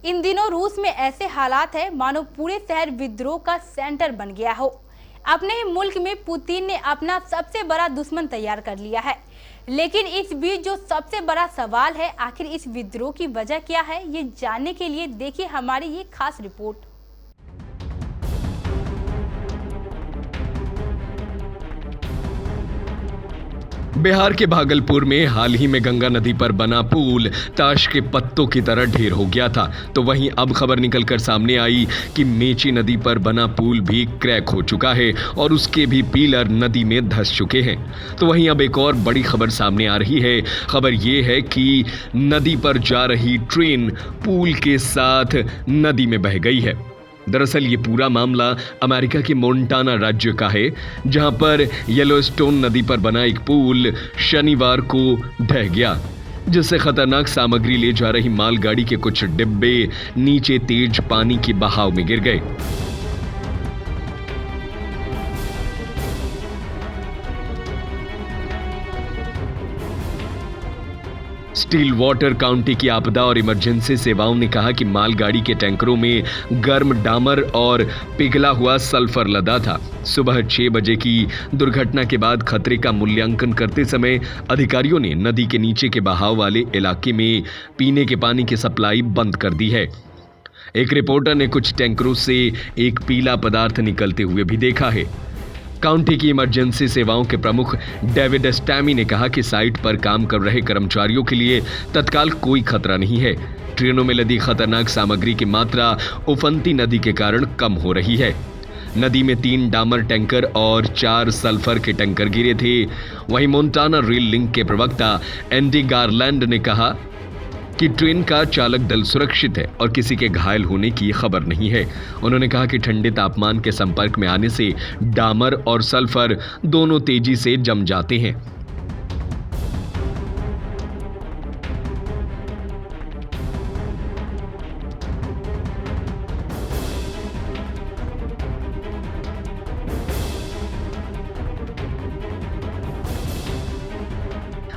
इन दिनों रूस में ऐसे हालात है मानो पूरे शहर विद्रोह का सेंटर बन गया हो। अपने ही मुल्क में पुतिन ने अपना सबसे बड़ा दुश्मन तैयार कर लिया है। लेकिन इस बीच जो सबसे बड़ा सवाल है, आखिर इस विद्रोह की वजह क्या है, ये जानने के लिए देखिए हमारी ये खास रिपोर्ट। बिहार के भागलपुर में हाल ही में गंगा नदी पर बना पुल ताश के पत्तों की तरह ढेर हो गया था। तो वहीं अब खबर निकलकर सामने आई कि मेची नदी पर बना पुल भी क्रैक हो चुका है और उसके भी पिलर नदी में धंस चुके हैं। तो वहीं अब एक और बड़ी खबर सामने आ रही है। खबर ये है कि नदी पर जा रही ट्रेन पुल के साथ नदी में बह गई है। दरअसल ये पूरा मामला अमेरिका के मोंटाना राज्य का है, जहां पर येलोस्टोन नदी पर बना एक पुल शनिवार को ढह गया, जिससे खतरनाक सामग्री ले जा रही मालगाड़ी के कुछ डिब्बे नीचे तेज पानी के बहाव में गिर गए। स्टील वाटर काउंटी की आपदा और इमरजेंसी सेवाओं ने कहा कि मालगाड़ी के टैंकरों में गर्म डामर और पिघला हुआ सल्फर लदा था। सुबह 6 बजे की दुर्घटना के बाद खतरे का मूल्यांकन करते समय अधिकारियों ने नदी के नीचे के बहाव वाले इलाके में पीने के पानी की सप्लाई बंद कर दी है। एक रिपोर्टर ने कुछ टैंकरों से एक पीला पदार्थ निकलते हुए भी देखा है। काउंटी की इमरजेंसी सेवाओं के प्रमुख डेविड स्टैमी ने कहा कि साइट पर काम कर रहे कर्मचारियों के लिए तत्काल कोई खतरा नहीं है। ट्रेनों में लदी खतरनाक सामग्री की मात्रा उफनती नदी के कारण कम हो रही है। नदी में 3 डामर टैंकर और 4 सल्फर के टैंकर गिरे थे। वहीं मोंटाना रेल लिंक के प्रवक्ता एंडी गारलैंड ने कहा कि ट्रेन का चालक दल सुरक्षित है और किसी के घायल होने की खबर नहीं है। उन्होंने कहा कि ठंडे तापमान के संपर्क में आने से डामर और सल्फर दोनों तेजी से जम जाते हैं।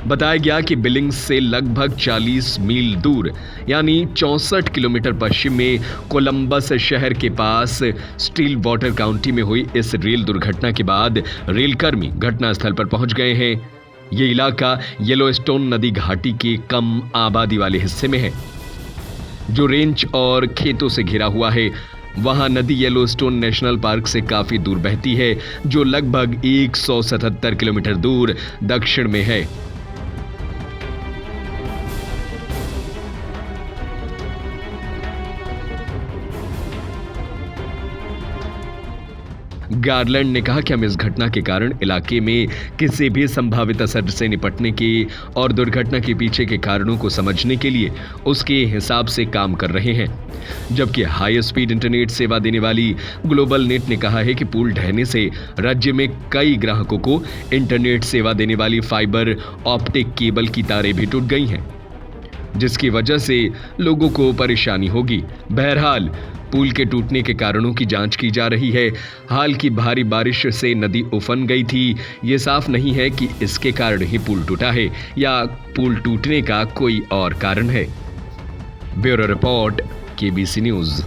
बताया गया कि बिलिंग्स से लगभग 40 मील दूर यानी 64 किलोमीटर पश्चिम में कोलंबस शहर के पास स्टील वाटर काउंटी में हुई इस रेल दुर्घटना के बाद रेलकर्मी घटनास्थल पर पहुंच गए हैं। ये इलाका येलोस्टोन नदी घाटी के कम आबादी वाले हिस्से में है, जो रेंज और खेतों से घिरा हुआ है। वहां नदी येलोस्टोन नेशनल पार्क से काफी दूर बहती है, जो लगभग 177 किलोमीटर दूर दक्षिण में है। गारलैंड ने कहा कि हम इस घटना के कारण इलाके में किसी भी संभावित असर से निपटने के और दुर्घटना के पीछे के कारणों को समझने के लिए उसके हिसाब से काम कर रहे हैं। जबकि हाई स्पीड इंटरनेट सेवा देने वाली ग्लोबल नेट ने कहा है कि पुल ढहने से राज्य में कई ग्राहकों को इंटरनेट सेवा देने वाली फाइबर ऑप्टिक केबल की तारें भी टूट गई हैं, जिसकी वजह से लोगों को परेशानी होगी। बहरहाल पुल के टूटने के कारणों की जांच की जा रही है। हाल की भारी बारिश से नदी उफन गई थी। ये साफ नहीं है कि इसके कारण ही पुल टूटा है या पुल टूटने का कोई और कारण है। Bureau report, KBC news.